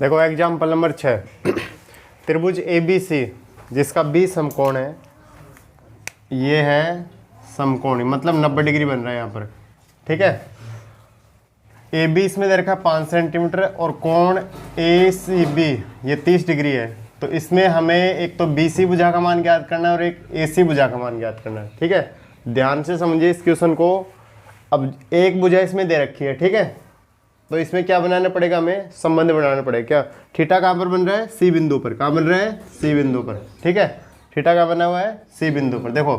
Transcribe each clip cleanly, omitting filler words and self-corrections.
देखो example number 6, त्रिभुज ABC जिसका B समकोण है, ये है समकोणी, मतलब 90 डिग्री बन रहा है यहाँ पर। ठीक है, AB इसमें दे रखा है 5 सेंटीमीटर और कोण ACB ये 30 डिग्री है। तो इसमें हमें एक तो BC भुजा का मान ज्ञात करना है और एक AC भुजा का मान ज्ञात करना है। ठीक है, ध्यान से समझिए इस क्वेश्चन को। अब एक भुजा इसमें दे रखी है, ठीक है, तो इसमें क्या बनाना पड़ेगा, हमें संबंध बनाना पड़ेगा। क्या, थीटा कहाँ पर बन रहा है, C बिंदु पर। कहाँ बन रहा है, C बिंदु पर। ठीक है, थीटा कहाँ बना हुआ है, C बिंदु पर। देखो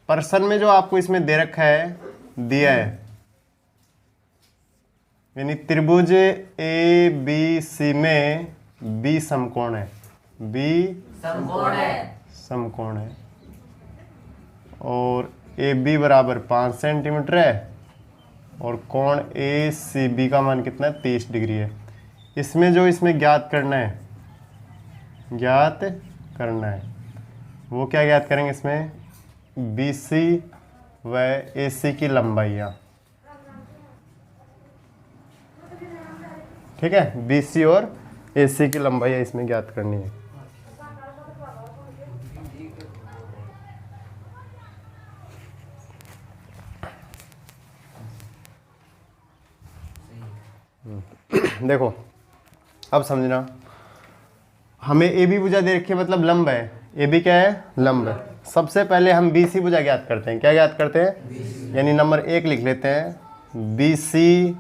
प्रश्न में जो आपको इसमें दे रखा है, दिया है, यानी त्रिभुज ABC में B समकोण है, B समकोण है और AB बराबर 5 सेंटीमीटर है और कोण ACB का मान कितना है, 30 डिग्री है। इसमें जो इसमें ज्ञात करना है, वो क्या ज्ञात करेंगे, इसमें BC व AC की लंबाइयाँ। ठीक है, BC और AC की लंबाइयाँ इसमें ज्ञात करनी है। देखो अब समझना, हमें AB भुजा दे रखी है, मतलब लंब है। AB क्या है, लंब है। सबसे पहले हम BC भुजा ज्ञात करते हैं। क्या ज्ञात करते हैं, यानी नंबर 1 लिख लेते हैं, BC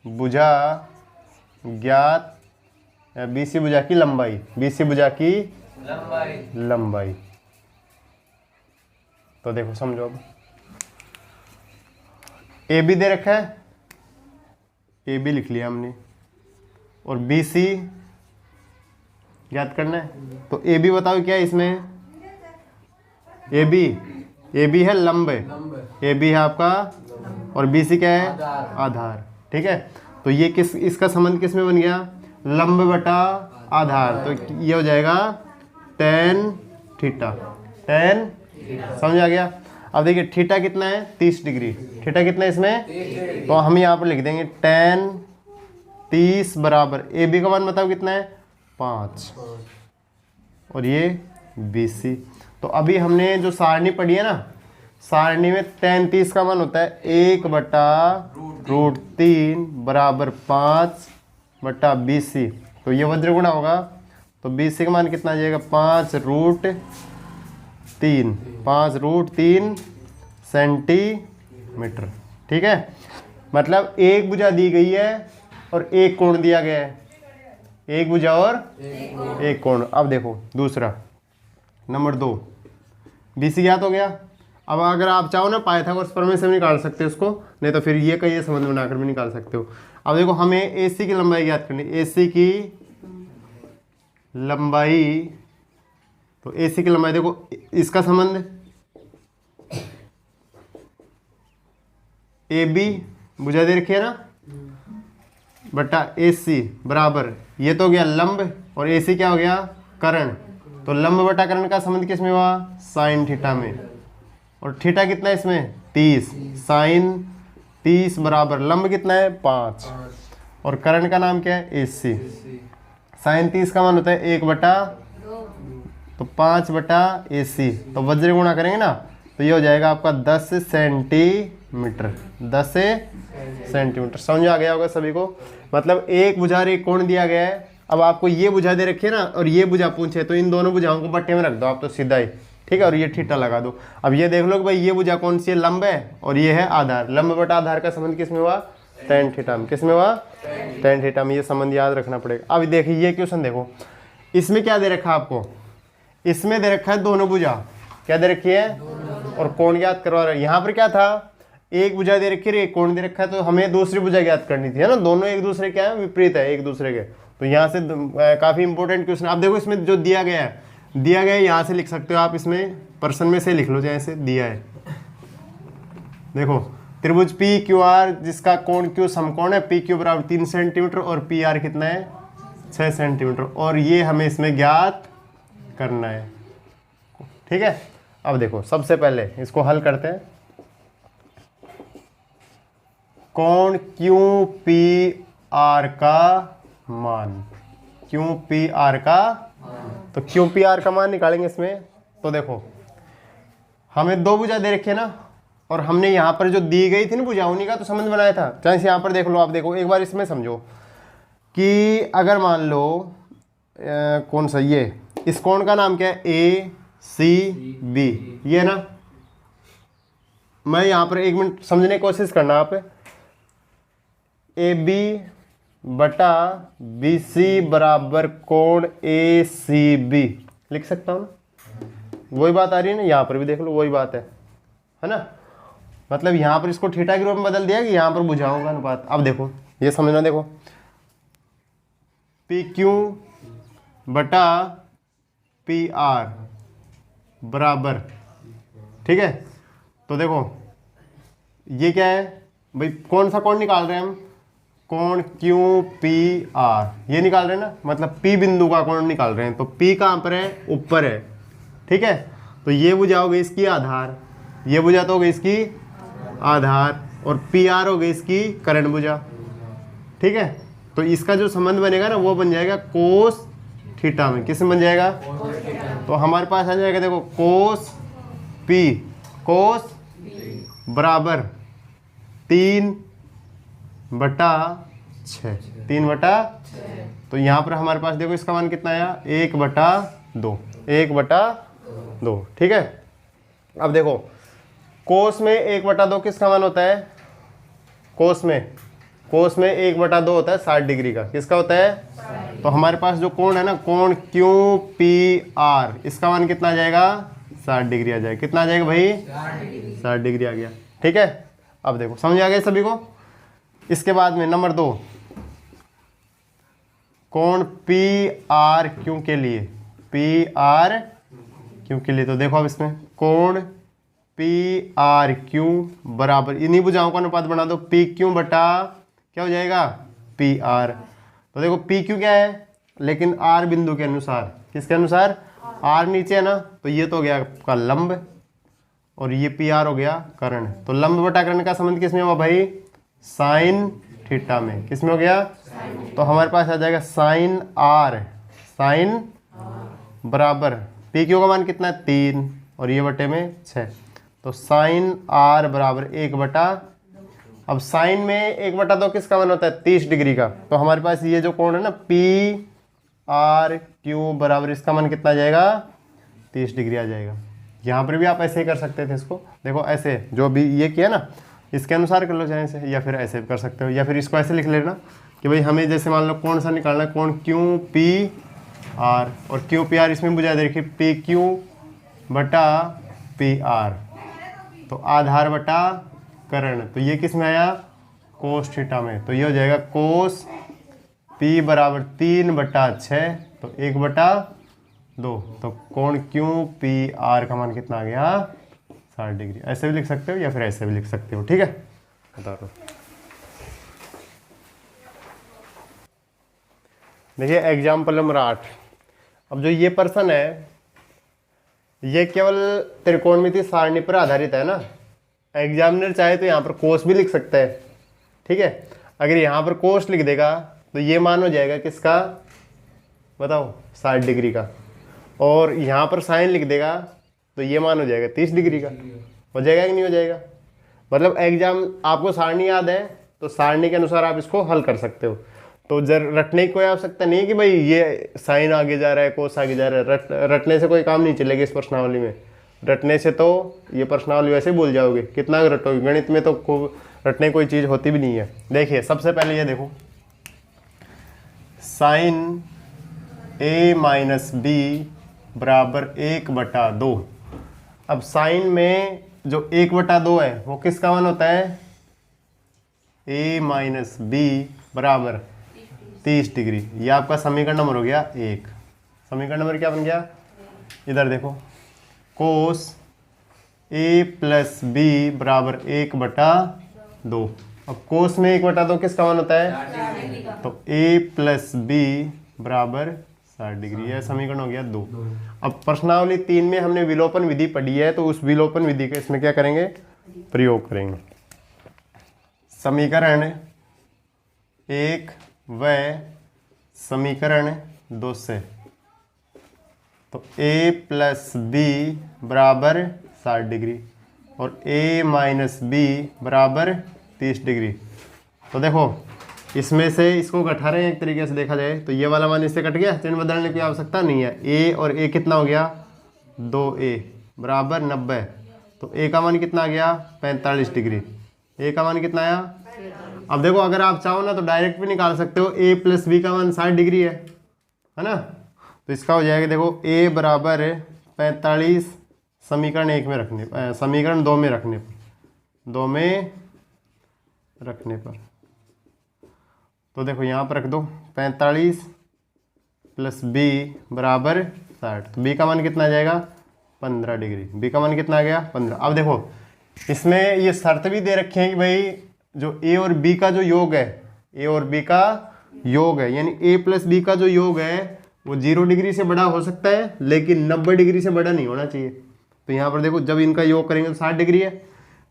भुजा ज्ञात, BC भुजा की लंबाई, BC भुजा की लंबाई। तो देखो समझो, अब AB दे रखा है, AB लिख लिया हमने, और BC ज्ञात करना है। तो AB बताओ क्या है इसमें, AB है लंब, AB है आपका, और BC क्या है, आधार। ठीक है, तो ये इसका संबंध किस में बन गया, लंब बटा आधार। तो ये हो जाएगा tan थीटा, tan, समझ आ गया। अब देखिए थीटा कितना है, 30 डिग्री। थीटा कितना है इसमें, तो हम यहाँ पर लिख देंगे tan 30 बराबर AB का मान बताओ कितना है, 5, और ये BC। तो अभी हमने जो सारणी पढ़ी है ना, सारणी में tan 30 का मान होता है 1/√3 बराबर 5 बटा BC। तो ये वज्रगुणा होगा, तो BC का मान कितना आ जाएगा, 5√3 सेंटीमीटर। ठीक है, मतलब एक भुजा दी गई है और एक कोण दिया गया है, एक भुजा और एक कोण। अब देखो दूसरा, नंबर 2, BC ज्ञात हो गया। अब अगर आप चाहो ना पाइथागोरस प्रमेय से भी निकाल सकते हो उसको, नहीं तो फिर ये का ये संबंध बनाकर भी निकाल सकते हो। अब देखो हमें AC की लंबाई ज्ञात करनी है, AC की लंबाई। तो AC की लंबाई देखो, इसका संबंध AB भुजा दे रखी है ना, बटा AC बराबर, ये तो हो गया लंब और AC क्या हो गया, कर्ण। तो लंब बटा कर्ण का संबंध किस में हुआ, साइन थीटा में। और थीटा कितना है इसमें, 30, साइन 30 बराबर लंब कितना है, 5, और कर्ण का नाम क्या है, AC। साइन 30 का मान होता है 1/2, तो 5/AC। तो वज्र गुणा करेंगे ना, तो ये हो जाएगा आपका 10 सेंटीमीटर, 10 सेंटीमीटर। समझ आ गया होगा सभी को। मतलब एक भुजा और एक कोण दिया गया है। अब आपको ये भुजा दे रखी है ना, और ये भुजा पूछे, तो इन दोनों भुजाओं को बट्टे में रख दो आप, तो सीधा ही। ठीक है, और ये थीटा लगा दो। अब ये देख लो कि भाई ये भुजा कौन सी है, लंब है, और ये है आधार। लंब बटा आधार का संबंध किस में हुआ, tan थीटा में। किस में हुआ, tan थीटा में। ये संबंध याद रखना पड़ेगा। अब देखिए ये क्वेश्चन देखो, इसमें क्या दे रखा है आपको, इसमें दे रखा है दोनों भुजा। क्या दे रखी है, और कोण ज्ञात करवा रहे हैं। यहाँ पर क्या था, एक भुजा दे रखी है, एक कोण दे रखा है, तो हमें दूसरी भुजा ज्ञात करनी थी, है ना। दोनों एक दूसरे क्या है, विपरीत है एक दूसरे के। तो यहाँ से काफी इंपॉर्टेंट क्वेश्चन। आप देखो इसमें जो दिया गया है, यहाँ से लिख सकते हो आप, इसमें प्रश्न में से लिख लो जैसे दिया है। देखो त्रिभुज PQR जिसका कोण Q समकोण है, PQ बराबर 3 सेंटीमीटर और PR कितना है, 6 सेंटीमीटर, और ये हमें इसमें ज्ञात करना है। ठीक है, अब देखो सबसे पहले इसको हल करते हैं। कोण QPR का मान, क्यू पी आर का। तो क्यू पी आर का मान निकालेंगे इसमें। तो देखो हमें दो भुजा दे रखी है ना, और हमने यहाँ पर जो दी गई थी ना भुजा उन्हीं का तो संबंध बनाया था। चाहे यहाँ पर देख लो, आप देखो एक बार इसमें समझो कि अगर मान लो कौन सा ये, इस कोण का नाम क्या है, ए सी बी, ये है ना। मैं यहाँ पर एक मिनट समझने की कोशिश करना आप। ए बी बटा बी सी बराबर कोण ए सी बी लिख सकता हूँ ना। वही बात आ रही है ना, यहाँ पर भी देख लो वही बात है ना। मतलब यहाँ पर इसको थीटा के रूप में बदल दिया कि यहाँ पर भुजाओं का अनुपात। अब देखो ये समझना, देखो पी क्यू बटा पी आर बराबर, ठीक है। तो देखो ये क्या है भाई, कौन सा कोण निकाल रहे हैं हम, कोण क्यू पी आर, ये निकाल रहे हैं ना, मतलब पी बिंदु का कोण निकाल रहे हैं। तो पी कहाँ पर है, ऊपर है, ठीक है। तो ये भुजा हो गई इसकी आधार, ये भुजा तो हो गई इसकी आधार, और पी आर हो गई इसकी कर्ण भुजा, ठीक है। तो इसका जो संबंध बनेगा ना वो बन जाएगा कोस थीटा में। किस में बन जाएगा, तो हमारे पास आ जाएगा देखो कोस पी, कोस बराबर 3/6, 3/6। तो यहाँ पर हमारे पास देखो इसका मान कितना आया, 1/2, 1/2, ठीक है। अब देखो कोस में 1/2 किसका मान होता है, कोस में 1/2 होता है 60 डिग्री का। किसका होता है, तो हमारे पास जो कोण है ना, कोण क्यू पी आर, इसका मान कितना आ जाएगा, 60 डिग्री आ जाएगा। कितना आ जाएगा भाई, 60 डिग्री आ गया, ठीक है। अब देखो समझ आ गया सभी को। इसके बाद में नंबर 2, कोण पी आर क्यू के लिए, पी आर क्यू के लिए। तो देखो अब इसमें कोण पी आर क्यू बराबर, इन्हीं भुजाओं का अनुपात बना दो, पी क्यू बटा क्या हो जाएगा, पी आर। तो देखो पी क्यू क्या है, लेकिन आर बिंदु के अनुसार, किसके अनुसार, आर नीचे है ना, तो ये तो हो गया आपका लंब, और ये पी आर हो गया कर्ण। तो लंब बटा कर्ण का संबंध किसमें हुआ भाई, साइन थीटा में। किसमें हो गया, तो हमारे पास आ जाएगा साइन आर, साइन बराबर पी क्यू का मान कितना है 3, और ये बटे में 6। तो साइन आर बराबर 1/, अब साइन में 1/2 किसका मान होता है, 30 डिग्री का। तो हमारे पास ये जो कोण है ना पी आर क्यू बराबर, इसका मान कितना आ जाएगा, 30 डिग्री आ जाएगा। यहाँ पर भी आप ऐसे ही कर सकते थे इसको, देखो ऐसे जो भी ये किया ना इसके अनुसार कर लो चाहे से, या फिर ऐसे भी कर सकते हो, या फिर इसको ऐसे लिख लेना कि भाई हमें जैसे मान लो कौन सा निकालना है, कोण क्यू पी आर, और क्यू पी आर इसमें बुझा दे रखिए पी क्यू बटा पी आर, तो आधार बटा कर्ण। तो ये किस में आया, कोस थीटा में। तो ये हो जाएगा कोस पी बराबर 3/6, तो 1/2। तो कोण क्यू पी आर का मान कितना आ गया, 60 डिग्री। ऐसे भी लिख सकते हो या फिर ऐसे भी लिख सकते हो, ठीक है। बता दो, देखिए एग्जाम्पल नंबर 8। अब जो ये पर्सन है ये केवल त्रिकोणमिति सारणी पर आधारित है ना। एग्जामिनर चाहे तो यहाँ पर कोस भी लिख सकता है, ठीक है। अगर यहाँ पर कोस लिख देगा तो ये मान हो जाएगा किसका, बताओ 60 डिग्री का, और यहाँ पर साइन लिख देगा तो ये मान हो जाएगा 30 डिग्री का। हो जाएगा कि नहीं हो जाएगा, मतलब एग्जाम आपको सारणी याद है तो सारणी के अनुसार आप इसको हल कर सकते हो। तो रटने की कोई आवश्यकता नहीं है कि भाई ये साइन आगे जा रहा है कोस आगे जा रहा है, रटने से कोई काम नहीं चलेगा इस प्रश्नावली में। रटने से तो ये प्रश्नावली वैसे भूल जाओगे, कितना रटोगे, गणित में तो खूब रटने कोई चीज़ होती भी नहीं है। देखिए सबसे पहले ये देखो, साइन a माइनस बी बराबर 1/2। अब साइन में जो 1/2 है वो किसका मान होता है, a माइनस बी बराबर 30 डिग्री। ये आपका समीकरण नंबर हो गया 1। समीकरण नंबर क्या बन गया, इधर देखो, कोस a प्लस बी बराबर 1/2। अब कोस में 1/2 किसका मान होता है, तो a प्लस बी बराबर 60 डिग्री। यह समीकरण हो गया 2। अब प्रश्नावली 3 में हमने विलोपन विधि पढ़ी है, तो उस विलोपन विधि का इसमें क्या करेंगे, प्रयोग करेंगे। समीकरण 1 व समीकरण 2 से, तो a प्लस बी बराबर 60 डिग्री और a माइनस बी बराबर 30 डिग्री। तो देखो इसमें से इसको घटा रहे हैं एक तरीके से देखा जाए तो ये वाला मान इससे कट गया, चिन्ह बदलने की आवश्यकता नहीं है। a और a कितना हो गया 2a बराबर 90, तो a का मान कितना आ गया 45 डिग्री। a का मान कितना आया। अब देखो अगर आप चाहो ना तो डायरेक्ट भी निकाल सकते हो, a प्लस बी का मान 60 डिग्री है ना। तो इसका हो जाएगा देखो a बराबर 45 समीकरण 1 में रखने समीकरण 2 में रखने पर तो देखो यहाँ पर रख दो 45 प्लस b बराबर 60, तो b का मान कितना आ जाएगा 15 डिग्री। b का मान कितना आ गया 15। अब देखो इसमें ये शर्त भी दे रखे हैं कि भाई जो a और b का जो योग है, a और b का योग है यानी a प्लस b का जो योग है वो 0 डिग्री से बड़ा हो सकता है लेकिन 90 डिग्री से बड़ा नहीं होना चाहिए। तो यहाँ पर देखो जब इनका योग करेंगे तो 60 डिग्री है।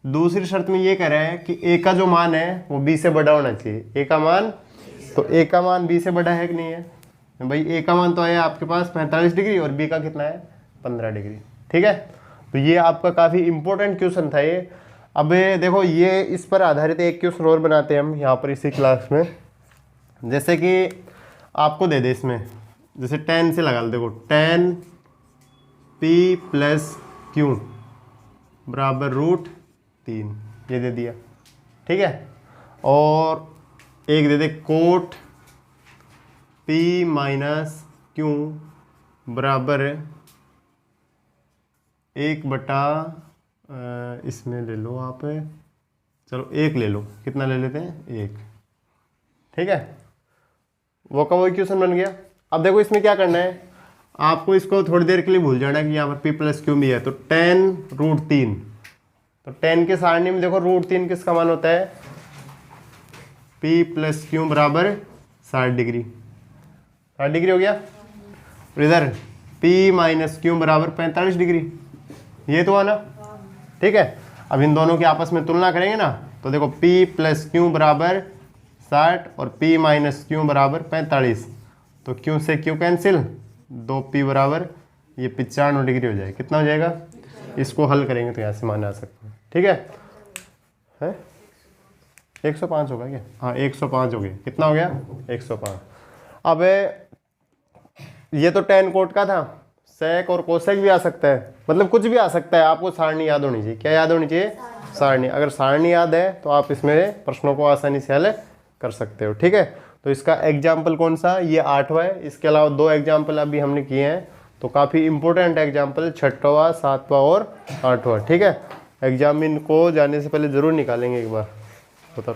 दूसरी शर्त में ये कह रहा है कि a का जो मान है वो b से बड़ा होना चाहिए। a का मान, तो a का मान b से बड़ा है कि नहीं है भाई। a का मान तो है आपके पास 45 डिग्री और b का कितना है 15 डिग्री। ठीक है, तो ये आपका काफ़ी इंपॉर्टेंट क्वेश्चन था ये। अब देखो ये इस पर आधारित एक क्वेश्चन और बनाते हैं हम यहाँ पर इसी क्लास में। जैसे कि आपको दे दे इसमें जैसे tan से लगा लो, देखो tan p प्लस क्यू बराबर √3 ये दे दिया। ठीक है, और एक दे दे कोट p माइनस क्यू बराबर 1/, इसमें ले लो आप, चलो 1 ले लो, कितना ले लेते हैं 1। ठीक है, वो का वही क्वेश्चन बन गया। अब देखो इसमें क्या करना है, आपको इसको थोड़ी देर के लिए भूल जाना है कि यहाँ पर p प्लस क्यू भी है। तो tan √3, तो tan के सारणी में देखो √3 किसका मान होता है p प्लस क्यू बराबर 60 डिग्री। 60 डिग्री हो गया। और इधर p माइनस क्यू बराबर 45 डिग्री, ये तो आना। ठीक है, अब इन दोनों की आपस में तुलना करेंगे ना तो देखो p प्लस क्यू बराबर 60 और p माइनस क्यू बराबर 45, तो q से q कैंसिल, 2p बराबर ये 95 डिग्री हो जाएगा। कितना हो जाएगा, इसको हल करेंगे तो यहाँ से मान आ सकते हैं। ठीक है 105 होगा क्या, हाँ 105 हो गया। कितना हो गया 105। अब ये तो tan कोट का था, sec और कोसेक भी आ सकता है, मतलब कुछ भी आ सकता है। आपको सारणी याद होनी चाहिए। क्या याद होनी चाहिए, सारणी। अगर सारणी याद है तो आप इसमें प्रश्नों को आसानी से हल कर सकते हो। ठीक है, तो इसका एग्जाम्पल कौन सा, ये 8वां है। इसके अलावा 2 एग्जाम्पल अभी हमने किए हैं, तो काफ़ी इंपॉर्टेंट एग्जाम्पल 6वां 7वां और 8वां। ठीक है, एग्जाम इनको जाने से पहले ज़रूर निकालेंगे एक बार। बताओ।